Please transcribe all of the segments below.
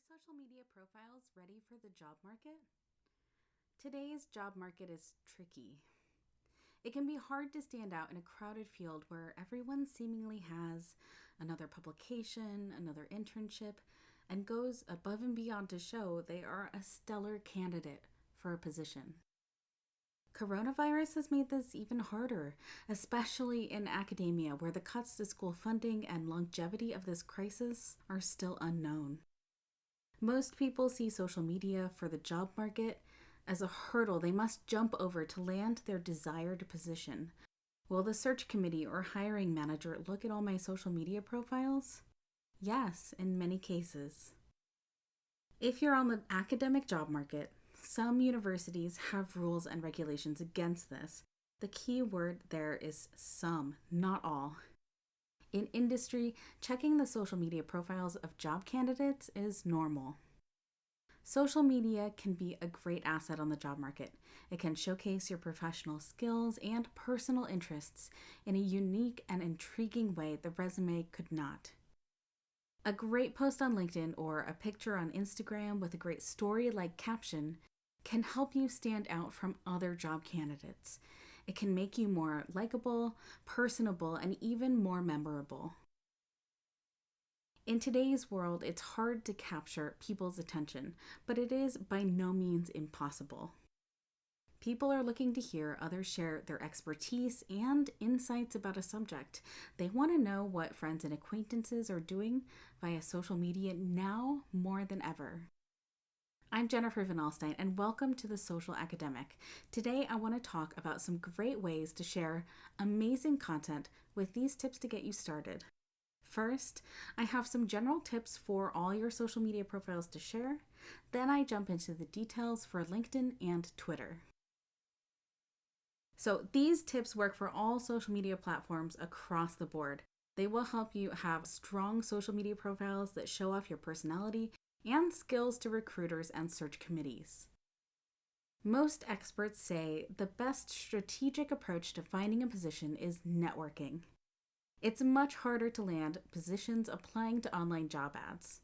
social media profiles ready for the job market? Today's job market is tricky. It can be hard to stand out in a crowded field where everyone seemingly has another publication, another internship, and goes above and beyond to show they are a stellar candidate for a position. Coronavirus has made this even harder, especially in academia, where the cuts to school funding and longevity of this crisis are still unknown. Most people see social media for the job market as a hurdle they must jump over to land their desired position. Will the search committee or hiring manager look at all my social media profiles? Yes, in many cases. If you're on the academic job market, some universities have rules and regulations against this. The key word there is some, not all. In industry, checking the social media profiles of job candidates is normal. Social media can be a great asset on the job market. It can showcase your professional skills and personal interests in a unique and intriguing way the resume could not. A great post on LinkedIn or a picture on Instagram with a great story-like caption can help you stand out from other job candidates. It can make you more likable, personable, and even more memorable. In today's world, it's hard to capture people's attention, but it is by no means impossible. People are looking to hear others share their expertise and insights about a subject. They want to know what friends and acquaintances are doing via social media now more than ever. I'm Jennifer Van Alstyne, and welcome to The Social Academic. Today, I want to talk about some great ways to share amazing content with these tips to get you started. First, I have some general tips for all your social media profiles to share. Then I jump into the details for LinkedIn and Twitter. So these tips work for all social media platforms across the board. They will help you have strong social media profiles that show off your personality and skills to recruiters and search committees. Most experts say the best strategic approach to finding a position is networking. It's much harder to land positions applying to online job ads.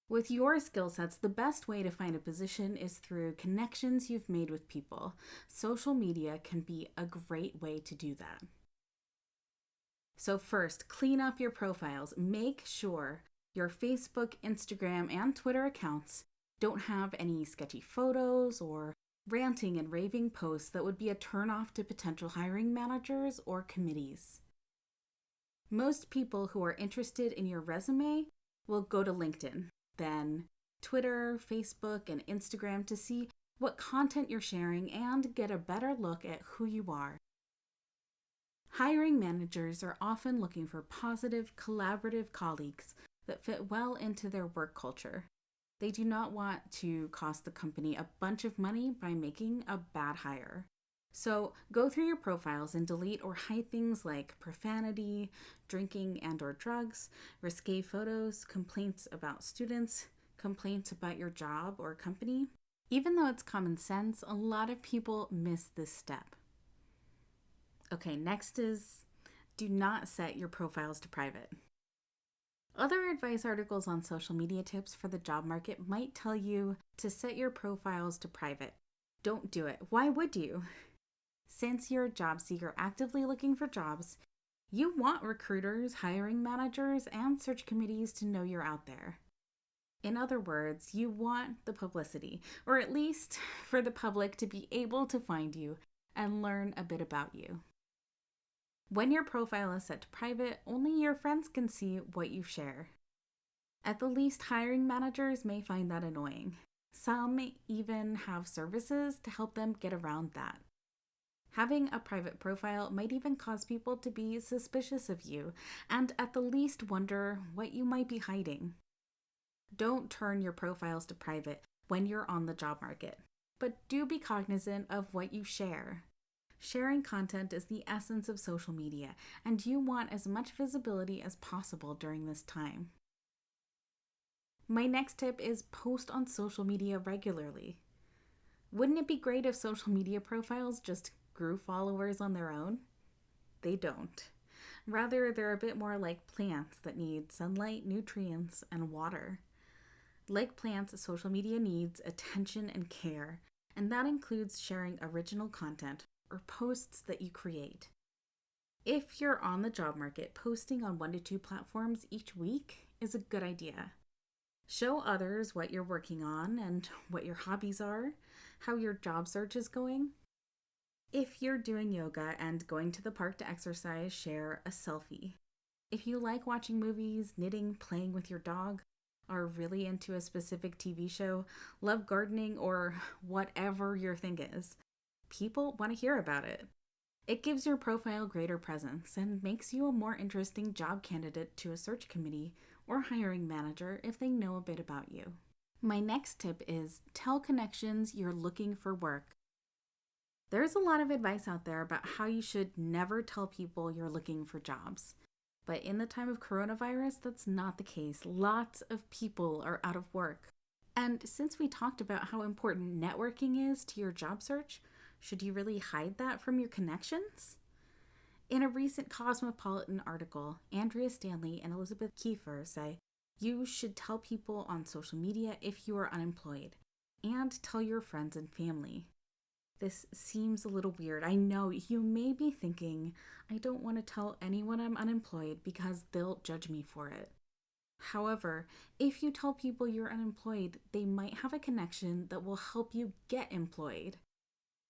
With your skill sets, the best way to find a position is through connections you've made with people. Social media can be a great way to do that. So first, clean up your profiles. Make sure your Facebook, Instagram, and Twitter accounts don't have any sketchy photos or ranting and raving posts that would be a turnoff to potential hiring managers or committees. Most people who are interested in your resume will go to LinkedIn, then Twitter, Facebook, and Instagram to see what content you're sharing and get a better look at who you are. Hiring managers are often looking for positive, collaborative colleagues that fit well into their work culture. They do not want to cost the company a bunch of money by making a bad hire. So go through your profiles and delete or hide things like profanity, drinking and/or drugs, risque photos, complaints about students, complaints about your job or company. Even though it's common sense, a lot of people miss this step. Okay, next is do not set your profiles to private. Other advice articles on social media tips for the job market might tell you to set your profiles to private. Don't do it. Why would you? Since you're a job seeker actively looking for jobs, you want recruiters, hiring managers, and search committees to know you're out there. In other words, you want the publicity, or at least for the public to be able to find you and learn a bit about you. When your profile is set to private, only your friends can see what you share. At the least, hiring managers may find that annoying. Some even have services to help them get around that. Having a private profile might even cause people to be suspicious of you and at the least wonder what you might be hiding. Don't turn your profiles to private when you're on the job market, but do be cognizant of what you share. Sharing content is the essence of social media, and you want as much visibility as possible during this time. My next tip is post on social media regularly. Wouldn't it be great if social media profiles just grew followers on their own? They don't. Rather, they're a bit more like plants that need sunlight, nutrients, and water. Like plants, social media needs attention and care, and that includes sharing original content or posts that you create. If you're on the job market, posting on 1 to 2 platforms each week is a good idea. Show others what you're working on and what your hobbies are, how your job search is going. If you're doing yoga and going to the park to exercise, share a selfie. If you like watching movies, knitting, playing with your dog, are really into a specific TV show, love gardening, or whatever your thing is, people want to hear about it. It gives your profile greater presence and makes you a more interesting job candidate to a search committee or hiring manager if they know a bit about you. My next tip is tell connections you're looking for work. There's a lot of advice out there about how you should never tell people you're looking for jobs. But in the time of coronavirus, that's not the case. Lots of people are out of work. And since we talked about how important networking is to your job search, should you really hide that from your connections? In a recent Cosmopolitan article, Andrea Stanley and Elizabeth Kiefer say, you should tell people on social media if you are unemployed, and tell your friends and family. This seems a little weird. I know you may be thinking, I don't want to tell anyone I'm unemployed because they'll judge me for it. However, if you tell people you're unemployed, they might have a connection that will help you get employed.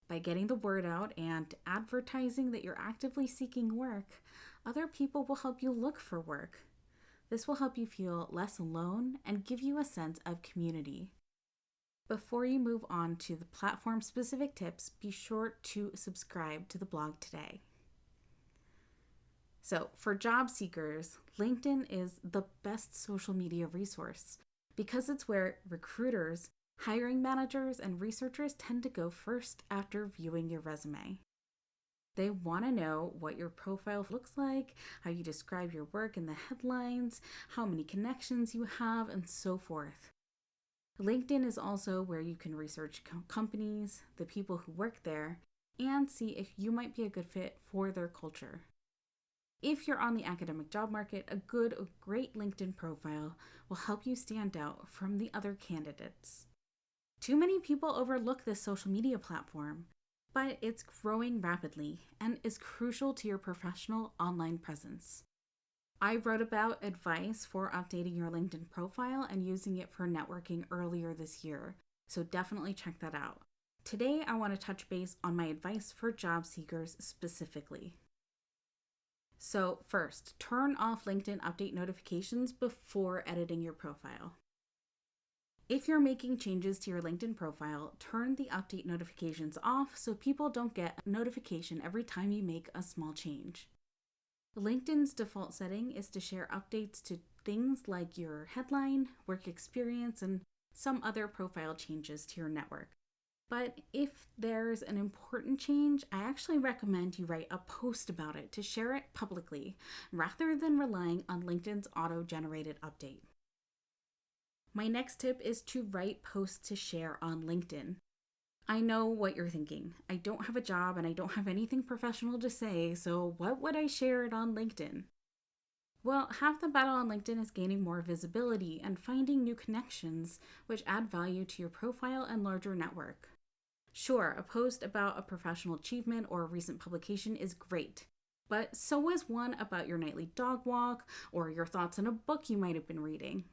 By getting the word out and advertising that you're actively seeking work, other people will help you look for work. This will help you feel less alone and give you a sense of community. Before you move on to the platform-specific tips, be sure to subscribe to the blog today. So, for job seekers, LinkedIn is the best social media resource because it's where recruiters, hiring managers, and researchers tend to go first after viewing your resume. They want to know what your profile looks like, how you describe your work in the headlines, how many connections you have, and so forth. LinkedIn is also where you can research companies, the people who work there, and see if you might be a good fit for their culture. If you're on the academic job market, a good or great LinkedIn profile will help you stand out from the other candidates. Too many people overlook this social media platform, but it's growing rapidly and is crucial to your professional online presence. I wrote about advice for updating your LinkedIn profile and using it for networking earlier this year, so definitely check that out. Today, I want to touch base on my advice for job seekers specifically. So first, turn off LinkedIn update notifications before editing your profile. If you're making changes to your LinkedIn profile, turn the update notifications off so people don't get a notification every time you make a small change. LinkedIn's default setting is to share updates to things like your headline, work experience, and some other profile changes to your network. But if there's an important change, I actually recommend you write a post about it to share it publicly, rather than relying on LinkedIn's auto-generated update. My next tip is to write posts to share on LinkedIn. I know what you're thinking. I don't have a job and I don't have anything professional to say, so what would I share it on LinkedIn? Well, half the battle on LinkedIn is gaining more visibility and finding new connections, which add value to your profile and larger network. Sure, a post about a professional achievement or a recent publication is great, but so is one about your nightly dog walk or your thoughts on a book you might have been reading.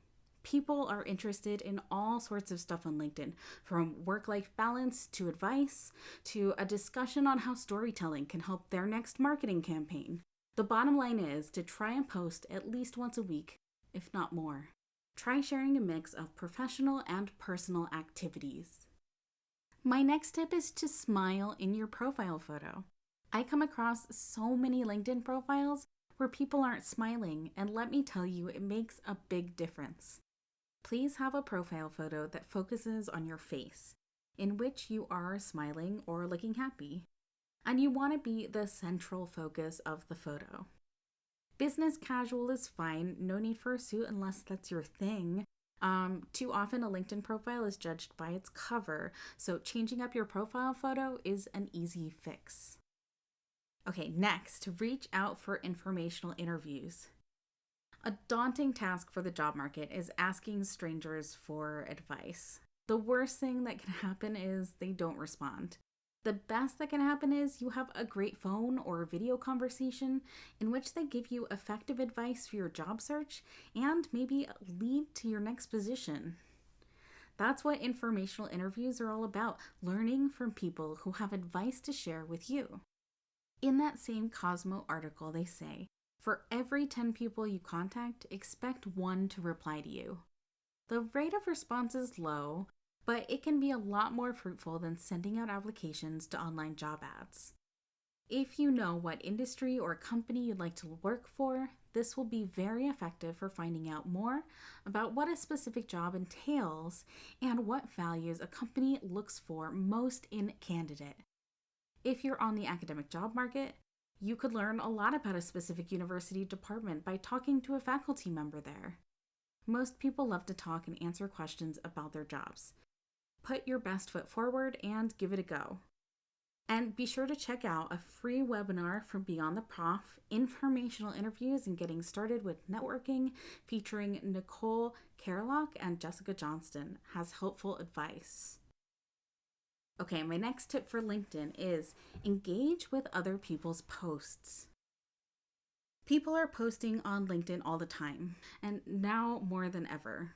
People are interested in all sorts of stuff on LinkedIn, from work-life balance to advice to a discussion on how storytelling can help their next marketing campaign. The bottom line is to try and post at least once a week, if not more. Try sharing a mix of professional and personal activities. My next tip is to smile in your profile photo. I come across so many LinkedIn profiles where people aren't smiling, and let me tell you, it makes a big difference. Please have a profile photo that focuses on your face, in which you are smiling or looking happy, and you want to be the central focus of the photo. Business casual is fine, no need for a suit unless that's your thing. Too often a LinkedIn profile is judged by its cover, so changing up your profile photo is an easy fix. Okay, next, reach out for informational interviews. A daunting task for the job market is asking strangers for advice. The worst thing that can happen is they don't respond. The best that can happen is you have a great phone or video conversation in which they give you effective advice for your job search and maybe lead to your next position. That's what informational interviews are all about, learning from people who have advice to share with you. In that same Cosmo article, they say, for every 10 people you contact, expect one to reply to you. The rate of response is low, but it can be a lot more fruitful than sending out applications to online job ads. If you know what industry or company you'd like to work for, this will be very effective for finding out more about what a specific job entails and what values a company looks for most in a candidate. If you're on the academic job market, you could learn a lot about a specific university department by talking to a faculty member there. Most people love to talk and answer questions about their jobs. Put your best foot forward and give it a go. And be sure to check out a free webinar from Beyond the Prof, Informational Interviews and Getting Started with Networking, featuring Nicole Kerlock and Jessica Johnston, has helpful advice. Okay, my next tip for LinkedIn is engage with other people's posts. People are posting on LinkedIn all the time, and now more than ever.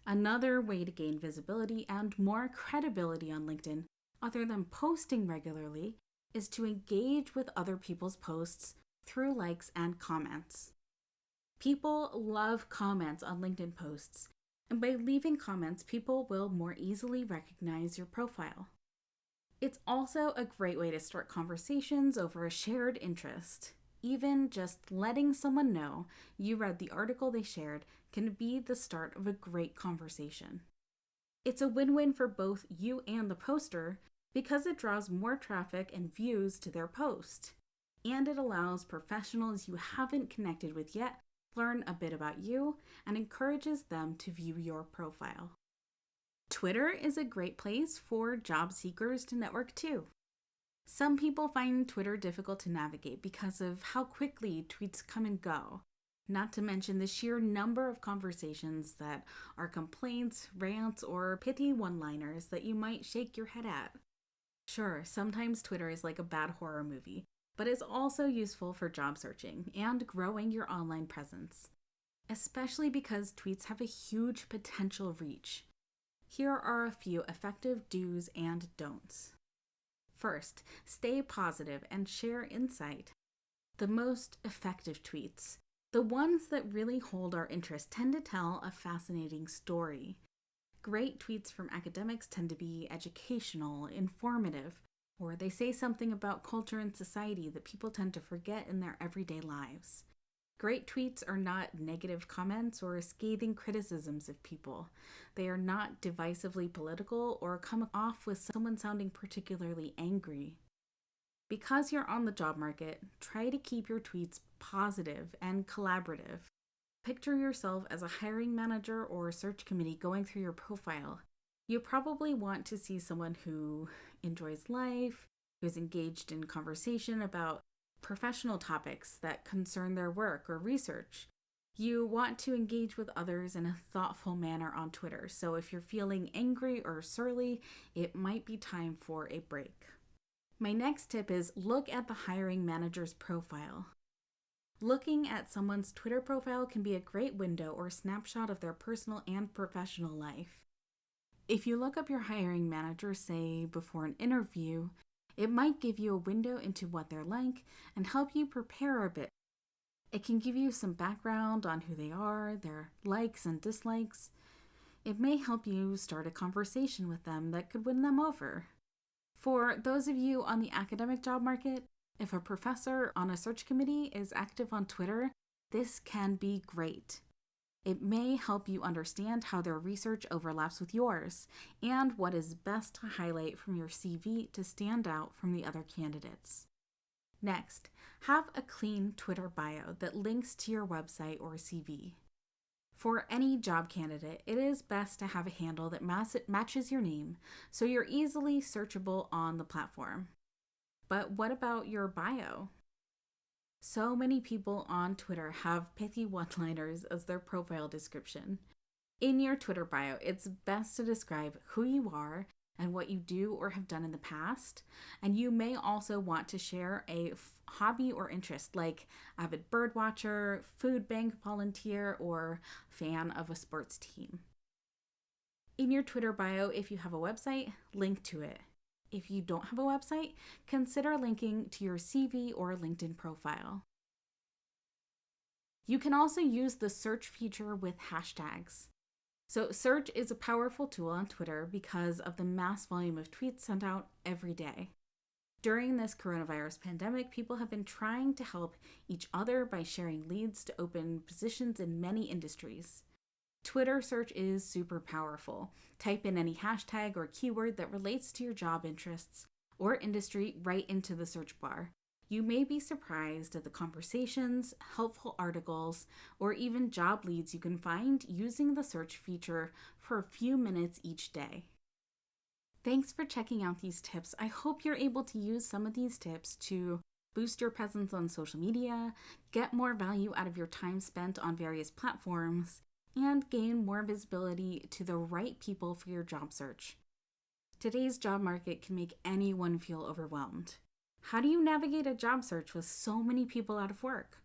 Another way to gain visibility and more credibility on LinkedIn, other than posting regularly, is to engage with other people's posts through likes and comments. People love comments on LinkedIn posts, and by leaving comments, people will more easily recognize your profile. It's also a great way to start conversations over a shared interest. Even just letting someone know you read the article they shared can be the start of a great conversation. It's a win-win for both you and the poster because it draws more traffic and views to their post. And it allows professionals you haven't connected with yet learn a bit about you and encourages them to view your profile. Twitter is a great place for job seekers to network too. Some people find Twitter difficult to navigate because of how quickly tweets come and go, not to mention the sheer number of conversations that are complaints, rants, or pithy one-liners that you might shake your head at. Sure, sometimes Twitter is like a bad horror movie, but it's also useful for job searching and growing your online presence, especially because tweets have a huge potential reach. Here are a few effective do's and don'ts. First, stay positive and share insight. The most effective tweets, the ones that really hold our interest, tend to tell a fascinating story. Great tweets from academics tend to be educational, informative, or they say something about culture and society that people tend to forget in their everyday lives. Great tweets are not negative comments or scathing criticisms of people. They are not divisively political or come off with someone sounding particularly angry. Because you're on the job market, try to keep your tweets positive and collaborative. Picture yourself as a hiring manager or search committee going through your profile. You probably want to see someone who enjoys life, who's engaged in conversation about professional topics that concern their work or research. You want to engage with others in a thoughtful manner on Twitter, so if you're feeling angry or surly, it might be time for a break. My next tip is look at the hiring manager's profile. Looking at someone's Twitter profile can be a great window or snapshot of their personal and professional life. If you look up your hiring manager, say, before an interview, it might give you a window into what they're like and help you prepare a bit. It can give you some background on who they are, their likes and dislikes. It may help you start a conversation with them that could win them over. For those of you on the academic job market, if a professor on a search committee is active on Twitter, this can be great. It may help you understand how their research overlaps with yours and what is best to highlight from your CV to stand out from the other candidates. Next, have a clean Twitter bio that links to your website or CV. For any job candidate, it is best to have a handle that matches your name so you're easily searchable on the platform. But what about your bio? So many people on Twitter have pithy one-liners as their profile description. In your Twitter bio, it's best to describe who you are and what you do or have done in the past. And you may also want to share a hobby or interest like avid birdwatcher, food bank volunteer, or fan of a sports team. In your Twitter bio, if you have a website, link to it. If you don't have a website, consider linking to your CV or LinkedIn profile. You can also use the search feature with hashtags. So, search is a powerful tool on Twitter because of the mass volume of tweets sent out every day. During this coronavirus pandemic, people have been trying to help each other by sharing leads to open positions in many industries. Twitter search is super powerful. Type in any hashtag or keyword that relates to your job interests or industry right into the search bar. You may be surprised at the conversations, helpful articles, or even job leads you can find using the search feature for a few minutes each day. Thanks for checking out these tips. I hope you're able to use some of these tips to boost your presence on social media, get more value out of your time spent on various platforms, and gain more visibility to the right people for your job search. Today's job market can make anyone feel overwhelmed. How do you navigate a job search with so many people out of work?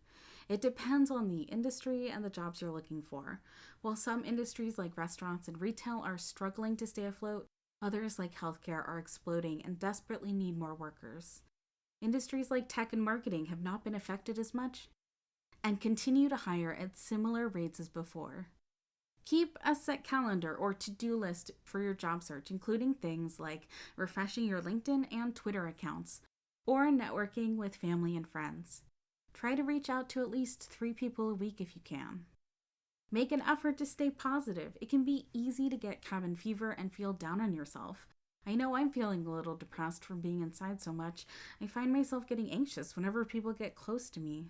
It depends on the industry and the jobs you're looking for. While some industries like restaurants and retail are struggling to stay afloat, others like healthcare are exploding and desperately need more workers. Industries like tech and marketing have not been affected as much and continue to hire at similar rates as before. Keep a set calendar or to-do list for your job search, including things like refreshing your LinkedIn and Twitter accounts, or networking with family and friends. Try to reach out to at least 3 people a week if you can. Make an effort to stay positive. It can be easy to get cabin fever and feel down on yourself. I know I'm feeling a little depressed from being inside so much. I find myself getting anxious whenever people get close to me.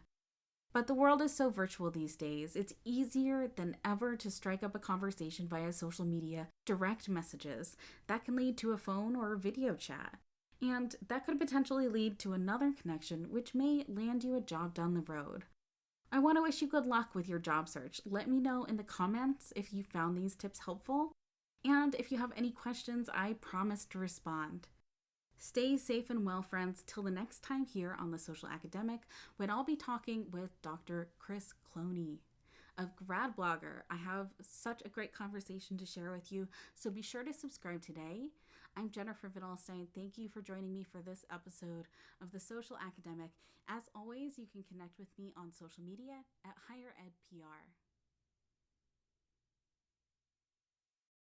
But the world is so virtual these days, it's easier than ever to strike up a conversation via social media, direct messages. That can lead to a phone or video chat. And that could potentially lead to another connection, which may land you a job down the road. I want to wish you good luck with your job search. Let me know in the comments if you found these tips helpful. And if you have any questions, I promise to respond. Stay safe and well, friends, till the next time here on The Social Academic, when I'll be talking with Dr. Chris Cloney, a grad blogger. I have such a great conversation to share with you, so be sure to subscribe today. I'm Jennifer Vitalstein. Thank you for joining me for this episode of The Social Academic. As always, you can connect with me on social media at higheredpr.